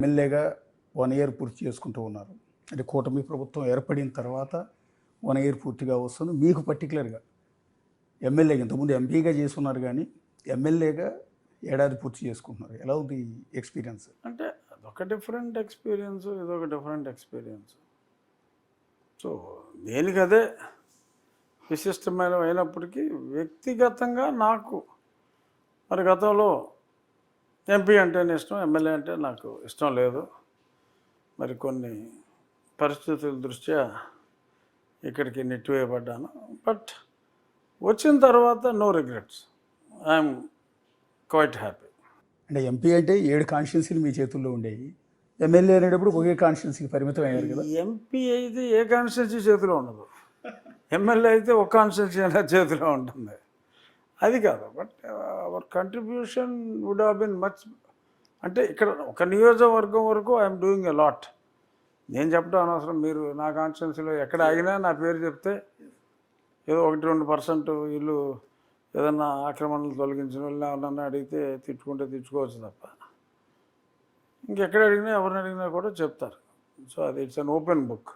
ఎమ్మెల్యేగా 1 ఇయర్ పూర్తి చేసుకుంటూ ఉన్నారు. అంటే కూటమి ప్రభుత్వం ఏర్పడిన తర్వాత 1 ఇయర్ పూర్తిగా వస్తుంది. మీకు పర్టికులర్గా ఎమ్మెల్యేగా ఇంతకుముందు ఎంపీగా చేసుకున్నారు, కానీ ఎమ్మెల్యేగా ఏడాది పూర్తి చేసుకుంటున్నారు. ఎలా ఉంది ఎక్స్పీరియన్స్? అంటే అదొక డిఫరెంట్ ఎక్స్పీరియన్స్, ఇదొక డిఫరెంట్ ఎక్స్పీరియన్స్. సో దేనికదే విశిష్టమైన అయినప్పటికీ వ్యక్తిగతంగా నాకు మరి గతంలో ఎంపీ అంటేనే ఇష్టం, ఎమ్మెల్యే అంటే నాకు ఇష్టం లేదు. మరి కొన్ని పరిస్థితుల దృష్ట్యా ఇక్కడికి నెట్టివేయబడ్డాను. బట్ వచ్చిన తర్వాత no regrets, I'm quite happy. అంటే ఎంపీ అంటే 7 కాన్స్టిట్యున్సీలు మీ చేతుల్లో ఉండేవి. ఎమ్మెల్యే అనేటప్పుడు ఒకే కాన్స్టిట్యున్సీకి పరిమితం అయ్యారు కదా. ఎంపీ అయితే ఏ కాన్స్టిట్యున్సీ చేతిలో ఉండదు, ఎమ్మెల్యే అయితే ఒక కాన్స్టిట్యున్సీ అయినా చేతిలో ఉంటుంది. అది కాదు, but our contribution would have been much. అంటే ఇక్కడ ఒక నియోజకవర్గం వరకు ఐఎమ్ డూయింగ్ ఎ లాట్. నేను చెప్పడం అనవసరం, మీరు నా కాన్స్టిట్యున్సీలో ఎక్కడ ఆగినా నా పేరు చెప్తే ఏదో 1-2% వీళ్ళు ఏదన్నా ఆక్రమణలు తొలగించిన వాళ్ళని ఎవరన్నా అడిగితే తిట్టుకుంటే తిట్టుకోవచ్చు తప్ప ఇంకెక్కడ అడిగినా ఎవరిని అడిగినా కూడా చెప్తారు. సో అది ఇట్స్ అన్ ఓపెన్ బుక్,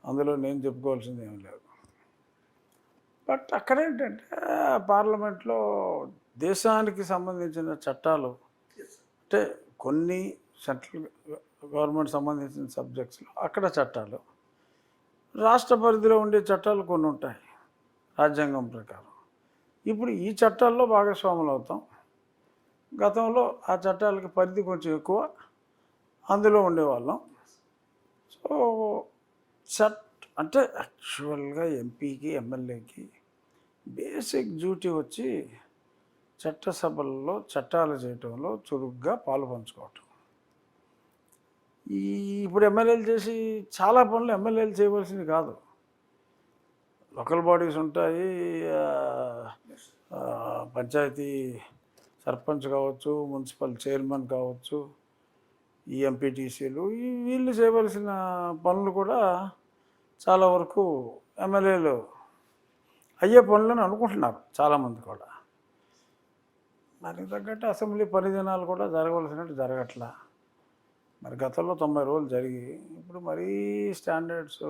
అందులో నేను చెప్పుకోవాల్సింది ఏం లేదు. బట్ అక్కడ ఏంటంటే పార్లమెంట్లో దేశానికి సంబంధించిన చట్టాలు, అంటే కొన్ని సెంట్రల్ గవర్నమెంట్ సంబంధించిన సబ్జెక్ట్స్లో అక్కడ చట్టాలు, రాష్ట్ర పరిధిలో ఉండే చట్టాలు కొన్ని ఉంటాయి రాజ్యాంగం ప్రకారం. ఇప్పుడు ఈ చట్టాల్లో భాగస్వాములు అవుతాం. గతంలో ఆ చట్టాలకి పరిధి కొంచెం ఎక్కువ, అందులో ఉండేవాళ్ళం. సో అంటే యాక్చువల్గా ఎంపీకి ఎమ్మెల్యేకి బేసిక్ డ్యూటీ వచ్చి చట్టసభల్లో చట్టాలు చేయటంలో చురుగ్గా పాలు పంచుకోవటం. ఇప్పుడు ఎమ్మెల్యేలు చేసి చాలా పనులు ఎమ్మెల్యేలు చేయవలసింది కాదు. లోకల్ బాడీస్ ఉంటాయి, పంచాయతీ సర్పంచ్ కావచ్చు, మున్సిపల్ చైర్మన్ కావచ్చు, ఈ ఎంపీటీసీలు, వీళ్ళు చేయవలసిన పనులు కూడా చాలా వరకు ఎమ్మెల్యేలు అయ్యే పనులని అనుకుంటున్నారు చాలామంది కూడా. దానికి తగ్గట్టు అసెంబ్లీ పరిదినాలు కూడా జరగవలసినట్టు జరగట్లా. మరి గతంలో 90 రోజులు జరిగి ఇప్పుడు మరీ స్టాండర్డ్స్.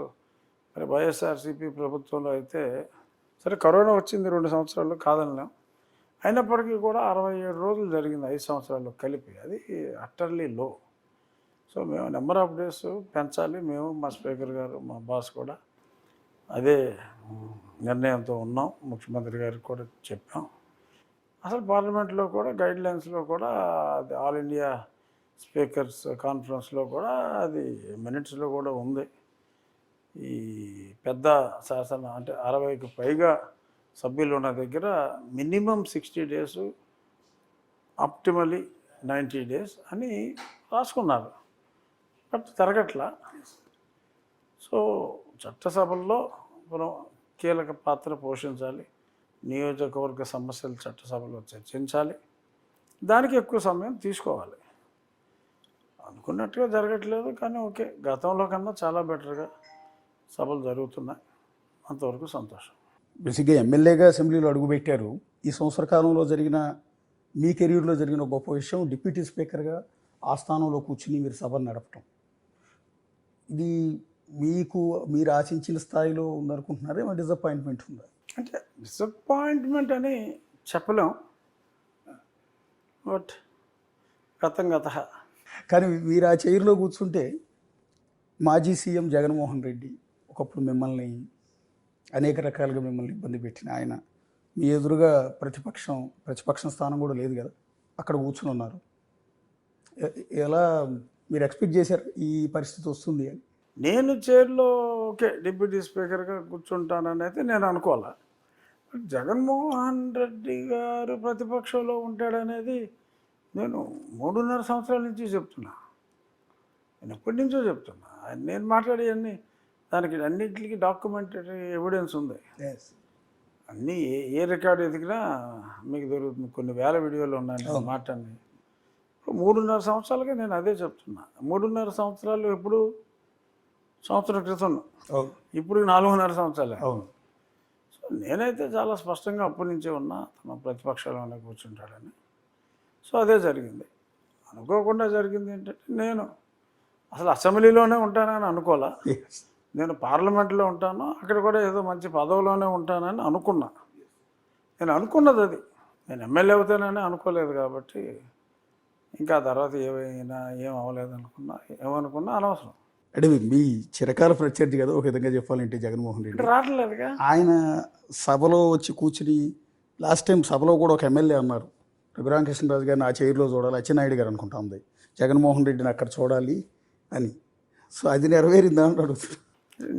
మరి వైఎస్ఆర్సీపీ ప్రభుత్వంలో అయితే సరే కరోనా వచ్చింది 2 సంవత్సరాలు కాదనలేం, అయినప్పటికీ కూడా 67 రోజులు జరిగింది 5 సంవత్సరాలు కలిపి. అది అట్టర్లీ లో. సో మేము నెంబర్ ఆఫ్ డేస్ పెంచాలి, మేము మా స్పీకర్ గారు మా బాస్ కూడా అదే నిర్ణయంతో ఉన్నాం. ముఖ్యమంత్రి గారికి కూడా చెప్పాం. అసలు పార్లమెంట్లో కూడా గైడ్లైన్స్లో కూడా అది ఆల్ ఇండియా స్పీకర్స్ కాన్ఫరెన్స్లో కూడా అది మినిట్స్లో కూడా ఉంది. ఈ పెద్ద శాసన అంటే 60కి పైగా సభ్యులు ఉన్న దగ్గర మినిమం 60 days, ఆప్టిమలీ 90 days అని రాసుకున్నారు. బట్ జరగట్లా. సో చట్టసభల్లో మనం కీలక పాత్ర పోషించాలి, నియోజకవర్గ సమస్యలు చట్టసభలో చర్చించాలి, దానికి ఎక్కువ సమయం తీసుకోవాలి. అనుకున్నట్టుగా జరగట్లేదు, కానీ ఓకే, గతంలో కన్నా చాలా బెటర్గా సభలు జరుగుతున్నాయి, అంతవరకు సంతోషం. బేసిక్గా ఎమ్మెల్యేగా అసెంబ్లీలో అడుగుపెట్టారు. ఈ సంవత్సర కాలంలో జరిగిన మీ కెరీర్లో జరిగిన గొప్ప విషయం డిప్యూటీ స్పీకర్గా ఆ స్థానంలో కూర్చుని మీరు సభను నడపటం. ఇది మీరు ఆశించిన స్థాయిలో ఉందనుకుంటున్నారా, ఏమైనా డిసప్పాయింట్మెంట్ ఉందా? అంటే డిసప్పాయింట్మెంట్ అని చెప్పలేం, బట్ గతం గత. కానీ మీరు ఆ చైర్లో కూర్చుంటే మాజీ సీఎం జగన్మోహన్ రెడ్డి ఒకప్పుడు మిమ్మల్ని అనేక రకాలుగా మిమ్మల్ని ఇబ్బంది పెట్టిన ఆయన మీ ఎదురుగా ప్రతిపక్షం స్థానం కూడా లేదు కదా, అక్కడ కూర్చుని ఉన్నారు. ఎలా మీరు ఎక్స్పెక్ట్ చేశారు ఈ పరిస్థితి వస్తుంది అని? నేను చైర్లో ఓకే డిప్యూటీ స్పీకర్గా కూర్చుంటానని అయితే నేను అనుకోవాలా. జగన్మోహన్ రెడ్డి గారు ప్రతిపక్షంలో ఉంటాడనేది నేను 3.5 సంవత్సరాల నుంచి చెప్తున్నా, నేను ఎప్పటి నుంచో చెప్తున్నా. నేను మాట్లాడేవన్నీ దానికి అన్నింటికి డాక్యుమెంటరీ ఎవిడెన్స్ ఉంది. అన్నీ ఏ రికార్డు ఎదిగినా మీకు దొరుకుతుంది. కొన్ని వేల వీడియోలు ఉన్నాయి నేను మాట్లాడి. 3.5 సంవత్సరాలుగా నేను అదే చెప్తున్నా. 3.5 సంవత్సరాలు ఎప్పుడు సంవత్సరం క్రితం, ఇప్పుడు 4.5 సంవత్సరాలే. సో నేనైతే చాలా స్పష్టంగా అప్పటి నుంచే ఉన్నా తన ప్రతిపక్షాలలోనే కూర్చుంటాడని. సో అదే జరిగింది. అనుకోకుండా జరిగింది ఏంటంటే, నేను అసలు అసెంబ్లీలోనే ఉంటానని అనుకోలే. నేను పార్లమెంట్లో ఉంటాను, అక్కడ కూడా ఏదో మంచి పదవిలోనే ఉంటానని అనుకున్నా. నేను అనుకున్నది అది. నేను ఎమ్మెల్యే అవుతానని అనుకోలేదు కాబట్టి, ఇంకా ఆ తర్వాత ఏమైనా ఏం అవ్వలేదు అనుకున్నా, ఏమనుకున్నా అనవసరం. అంటే మీ చిరకాల ప్రత్యర్థి కదా ఒక విధంగా చెప్పాలంటే జగన్మోహన్ రెడ్డి. అంటే రావట్లేదుగా. ఆయన సభలో వచ్చి కూర్చుని లాస్ట్ టైం సభలో కూడా ఒక ఎమ్మెల్యే అన్నారు, రఘురామకృష్ణరాజు గారిని ఆ చైర్లో చూడాలి, అచ్చెన్నాయుడు గారు అనుకుంటా ఉంది, జగన్మోహన్ రెడ్డిని అక్కడ చూడాలి అని. సో అది నెరవేరిందా అని అడుగుతున్నారు.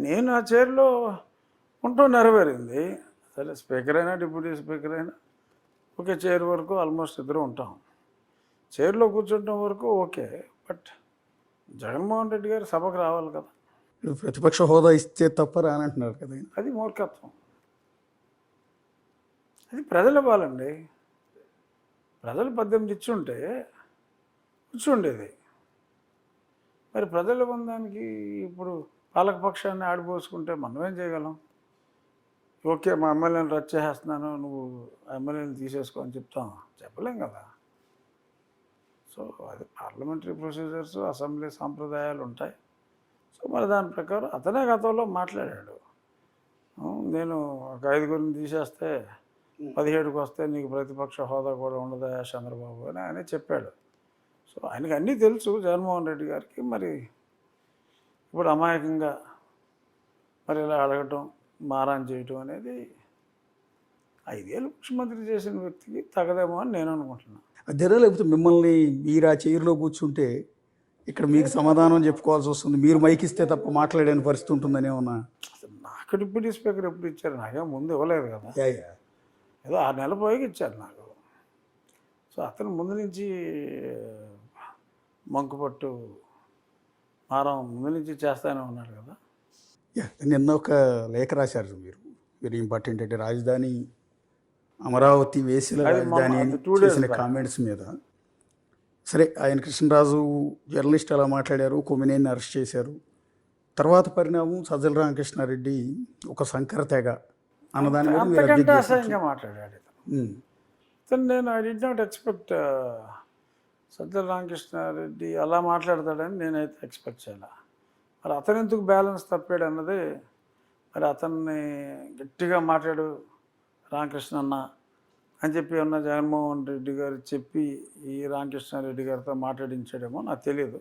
నేను ఆ చైర్లో ఉంటూ నెరవేరింది. సరే, స్పీకర్ అయినా డిప్యూటీ స్పీకర్ అయినా ఓకే, చైర్ వరకు ఆల్మోస్ట్ ఇద్దరు ఉంటాం. చైర్లో కూర్చుంటాం వరకు ఓకే. బట్ జగన్మోహన్ రెడ్డి గారు సభకు రావాలి కదా. ఇప్పుడు ప్రతిపక్ష హోదా ఇస్తే తప్ప రానంటున్నారు కదా ఆయన. అది మూర్ఖత్వం. అది ప్రజలు ఇవ్వాలండి. ప్రజలు 18 ఇచ్చుంటే కూర్చుండేది. మరి ప్రజల బంధానికి ఇప్పుడు పాలకపక్షాన్ని ఆడిపోసుకుంటే మనం ఏం చేయగలం? ఓకే, మా ఎమ్మెల్యేని రద్దు చేసేస్తున్నాను, నువ్వు ఎమ్మెల్యేని తీసేసుకో అని చెప్తాం, చెప్పలేం కదా. సో అది పార్లమెంటరీ ప్రొసీజర్స్, అసెంబ్లీ సాంప్రదాయాలు ఉంటాయి. సో మరి దాని ప్రకారం అతనే గతంలో మాట్లాడాడు, నేను ఒక 5గురిని తీసేస్తే 17కి వస్తే నీకు ప్రతిపక్ష హోదా కూడా ఉండదా చంద్రబాబు అని ఆయనే చెప్పాడు. సో ఆయనకి అన్నీ తెలుసు జగన్మోహన్ రెడ్డి గారికి. మరి ఇప్పుడు అమాయకంగా మరి ఇలా అడగటం, మారాన్ చేయటం అనేది 5 ఏళ్ళు ముఖ్యమంత్రి చేసిన వ్యక్తికి తగదేమో అని నేను అనుకుంటున్నాను. అదేనా, లేకపోతే మిమ్మల్ని మీరు ఆ చైర్లో కూర్చుంటే ఇక్కడ మీకు సమాధానం చెప్పుకోవాల్సి వస్తుంది, మీరు మైక్ ఇస్తే తప్ప మాట్లాడని పరిస్థితి ఉంటుందని ఏమన్నా? అసలు నాకు డిప్యూటీ స్పీకర్ ఎప్పుడు ఇచ్చారు? నాకేం ముందు ఇవ్వలేదు కదా. Yeah yeah. ఏదో 6 నెలల పోయికి ఇచ్చారు నాకు. సో అతను ముందు నుంచి మంకుపట్టు మారం ముందు నుంచి చేస్తానే ఉన్నాడు కదా. యా, నిన్న ఒక లేఖ రాశారు మీరు, వెరీ ఇంపార్టెంట్. అంటే రాజధాని అమరావతి వేసిన అది రాజధాని అని అది 2 days చేసిన back. కామెంట్స్ మీద సరే, ఆయన కృష్ణరాజు జర్నలిస్ట్ అలా మాట్లాడారు, కొమ్మినేని అరెస్ట్ చేశారు. తర్వాత పరిణామం సజ్జల రామకృష్ణారెడ్డి ఒక సంకర తెగ అన్నదాని మీద మీరు అంతకంటే అబ్జెక్ట్ చేశారు. అసహ్యంగా మాట్లాడాడు ఇతను. నేను I'd not expect Sajjala Ramakrishna Reddy అలా మాట్లాడతాడని నేనైతే ఎక్స్పెక్ట్ చేయాలి. మరి అతను ఎందుకు బ్యాలెన్స్ తప్పాడు అన్నది, మరి అతన్ని గట్టిగా మాట్లాడు రామకృష్ణ అన్న అని చెప్పి ఉన్న జగన్మోహన్ రెడ్డి గారు చెప్పి ఈ రామకృష్ణారెడ్డి గారితో మాట్లాడించాడేమో నాకు తెలియదు.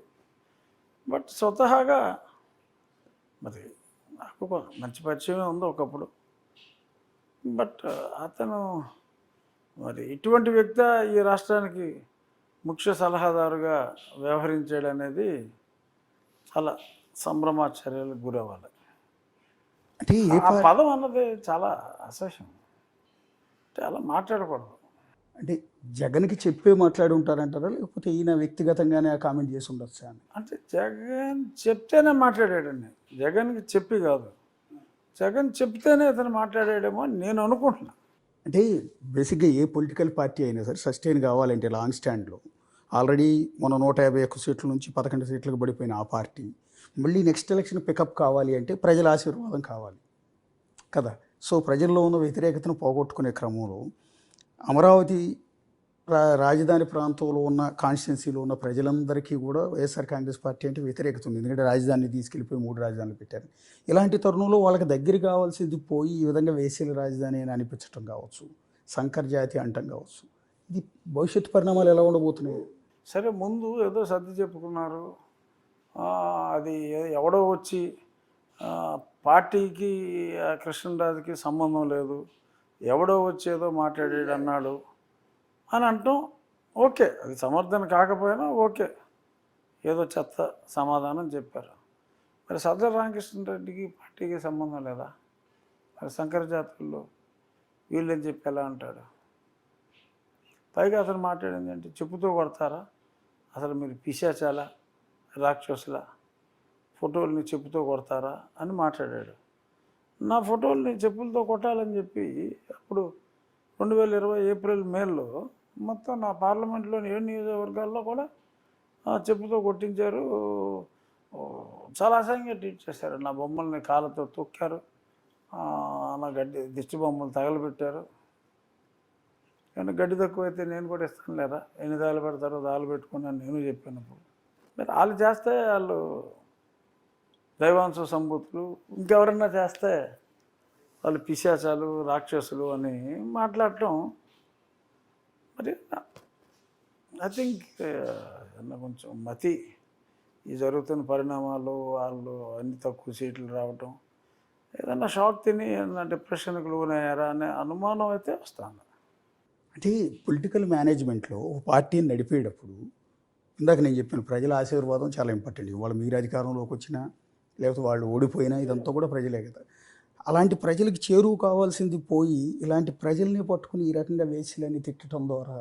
బట్ స్వతహాగా మరి నాకు ఒక మంచి పరిచయమే ఉంది ఒకప్పుడు. బట్ అతను మరి ఇటువంటి వ్యక్తి ఈ రాష్ట్రానికి ముఖ్య సలహాదారుగా వ్యవహరించాడు అనేది చాలా సంభ్రమాశ్చర్యాలకు గురవ్వాలి. అంటే ఆ పదం అన్నది చాలా అసహ్యం. అంటే అలా మాట్లాడకూడదు. అంటే జగన్కి చెప్పే మాట్లాడి ఉంటారంటారా, లేకపోతే ఈయన వ్యక్తిగతంగానే ఆ కామెంట్ చేసి ఉండొచ్చా అని? అంటే జగన్ చెప్తేనే మాట్లాడాడండి. జగన్కి చెప్పి కాదు, జగన్ చెప్తేనే అతను మాట్లాడాడేమో అని నేను అనుకుంటున్నాను. అంటే బేసిక్గా ఏ పొలిటికల్ పార్టీ అయినా సరే సస్టైన్ కావాలంటే లాంగ్ స్టాండ్లో ఆల్రెడీ మన 151 సీట్ల నుంచి 11 సీట్లకు పడిపోయిన ఆ పార్టీ మళ్ళీ నెక్స్ట్ ఎలక్షన్ పికప్ కావాలి అంటే ప్రజల ఆశీర్వాదం కావాలి కదా. సో ప్రజల్లో ఉన్న వ్యతిరేకతను పోగొట్టుకునే క్రమంలో అమరావతి రాజధాని ప్రాంతంలో ఉన్న కాన్స్టిట్యున్సీలో ఉన్న ప్రజలందరికీ కూడా వైఎస్ఆర్ కాంగ్రెస్ పార్టీ అంటే వ్యతిరేకత ఉంది. ఎందుకంటే రాజధానిని తీసుకెళ్ళిపోయి 3 రాజధానులు పెట్టారు. ఇలాంటి తరుణంలో వాళ్ళకి దగ్గర కావాల్సింది పోయి ఈ విధంగా వేసేల రాజధాని అని అనిపించడం కావచ్చు, శంకర్ జాతి అంటం కావచ్చు. ఇది భవిష్యత్తు పరిణామాలు ఎలా ఉండబోతున్నాయి? సరే, ముందు ఏదో సర్ది చెప్పుకున్నారు. అది ఎవడో వచ్చి పార్టీకి కృష్ణరాజుకి సంబంధం లేదు, ఎవడో వచ్చి ఏదో మాట్లాడాడు అన్నాడు అని అంటాం. ఓకే, అది సమర్థన కాకపోయినా ఓకే, ఏదో చెత్త సమాధానం చెప్పారు. మరి సజ్జల రామకృష్ణారెడ్డికి పార్టీకి సంబంధం లేదా? మరి శంకర జాతుల్లో వీళ్ళని చెప్పి ఎలా అంటాడు? పైగా అతను మాట్లాడింది అంటే చెప్పుతో కొడతారా, అసలు మీరు పిశాచాలా, రాక్షసులా, ఫోటోల్ని చెప్పుతో కొడతారా అని మాట్లాడాడు. నా ఫోటోల్ని చెప్పులతో కొట్టాలని చెప్పి అప్పుడు 2020 ఏప్రిల్ మేలో మొత్తం నా పార్లమెంట్లోని 7 నియోజకవర్గాల్లో కూడా చెప్పుతో కొట్టించారు. చాలా అసహ్యంగా ట్రీట్ చేశారు. నా బొమ్మల్ని కాళ్ళతో తొక్కారు, నా దిష్టి బొమ్మలు తగలబెట్టారు. కానీ గడ్డి తక్కువైతే నేను కూడా ఇస్తాను లేరా, ఎన్ని దాలు పెడతారో దాలు పెట్టుకున్నాను నేను చెప్పినప్పుడు. మరి వాళ్ళు చేస్తే వాళ్ళు దైవాంశ సంబూతులు, ఇంకెవరన్నా చేస్తే వాళ్ళు పిశాచాలు రాక్షసులు అని మాట్లాడటం. మరి ఐ థింక్ కొంచెం మతి, ఈ జరుగుతున్న పరిణామాలు, వాళ్ళు అన్ని తక్కువ సీట్లు రావటం, ఏదన్నా షాక్ తిని ఏదన్నా డిప్రెషన్కి లోనయ్యారా అనే అనుమానం అయితే వస్తుంది. అంటే పొలిటికల్ మేనేజ్మెంట్లో ఒక పార్టీని నడిపేటప్పుడు ఇందాక నేను చెప్పాను ప్రజల ఆశీర్వాదం చాలా ఇంపార్టెంట్. వాళ్ళు మీరు అధికారంలోకి వచ్చినా లేకపోతే వాళ్ళు ఓడిపోయినా ఇదంతా కూడా ప్రజలే కదా. అలాంటి ప్రజలకు చేరువు కావాల్సింది పోయి ఇలాంటి ప్రజల్ని పట్టుకుని ఈ రకంగా వేసిలని తిట్టడం ద్వారా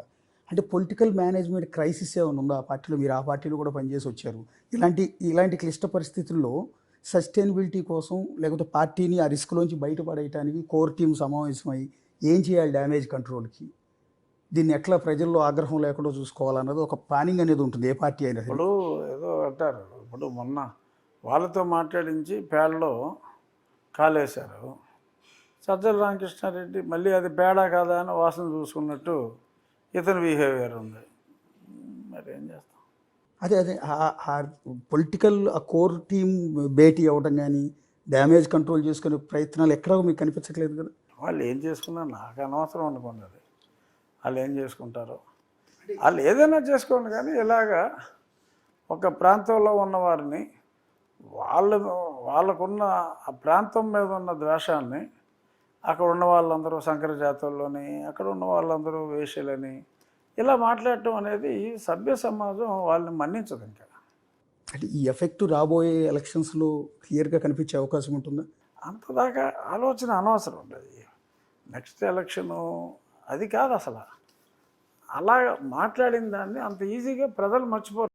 అంటే పొలిటికల్ మేనేజ్మెంట్ క్రైసిస్ ఏమైనా ఉందా ఆ పార్టీలో? మీరు ఆ పార్టీలో కూడా పనిచేసి వచ్చారు. ఇలాంటి క్లిష్ట పరిస్థితుల్లో సస్టైనబిలిటీ కోసం లేకపోతే పార్టీని ఆ రిస్క్లోంచి బయటపడేయటానికి కోర్ టీం సమావేశమై ఏం చేయాలి డ్యామేజ్ కంట్రోల్కి, దీన్ని ఎట్లా ప్రజల్లో ఆగ్రహం లేకుండా చూసుకోవాలన్నది ఒక ప్లానింగ్ అనేది ఉంటుంది ఏ పార్టీ అయినా సరే. ఇప్పుడు ఏదో అంటారు, ఇప్పుడు మొన్న వాళ్ళతో మాట్లాడించి పేడలో కాలేశారు. సజ్జల రామకృష్ణారెడ్డి మళ్ళీ అది పేడ కాదా అని వాసన చూసుకున్నట్టు ఇతని బిహేవియర్ ఉంది. మరి ఏం చేస్తాం? అదే ఆ పొలిటికల్ ఆ కోర్ టీం భేటీ అవ్వడం కానీ డ్యామేజ్ కంట్రోల్ చేసుకునే ప్రయత్నాలు ఎక్కడా మీకు కనిపించట్లేదు కదా. వాళ్ళు ఏం చేసుకున్నా నాకు అనవసరం అనుకోండి. అది వాళ్ళు ఏం చేసుకుంటారో వాళ్ళు ఏదైనా చేసుకోండి, కానీ ఇలాగా ఒక ప్రాంతంలో ఉన్నవారిని వాళ్ళకున్న ఆ ప్రాంతం మీద ఉన్న ద్వేషాన్ని అక్కడ ఉన్న వాళ్ళందరూ శంకర జాతుల్లోని, అక్కడ ఉన్న వాళ్ళందరూ వేశ్యలని ఇలా మాట్లాడటం అనేది సభ్య సమాజం వాళ్ళని మన్నించదు. ఇంకా అంటే ఈ ఎఫెక్ట్ రాబోయే ఎలక్షన్స్లో క్లియర్గా కనిపించే అవకాశం ఉంటుందా? అంతదాకా ఆలోచన అనవసరం ఉండదు. నెక్స్ట్ ఎలక్షను అది కాదు అసలు. అలా మాట్లాడిన దాన్ని అంత ఈజీగా ప్రజలు మర్చిపోరు.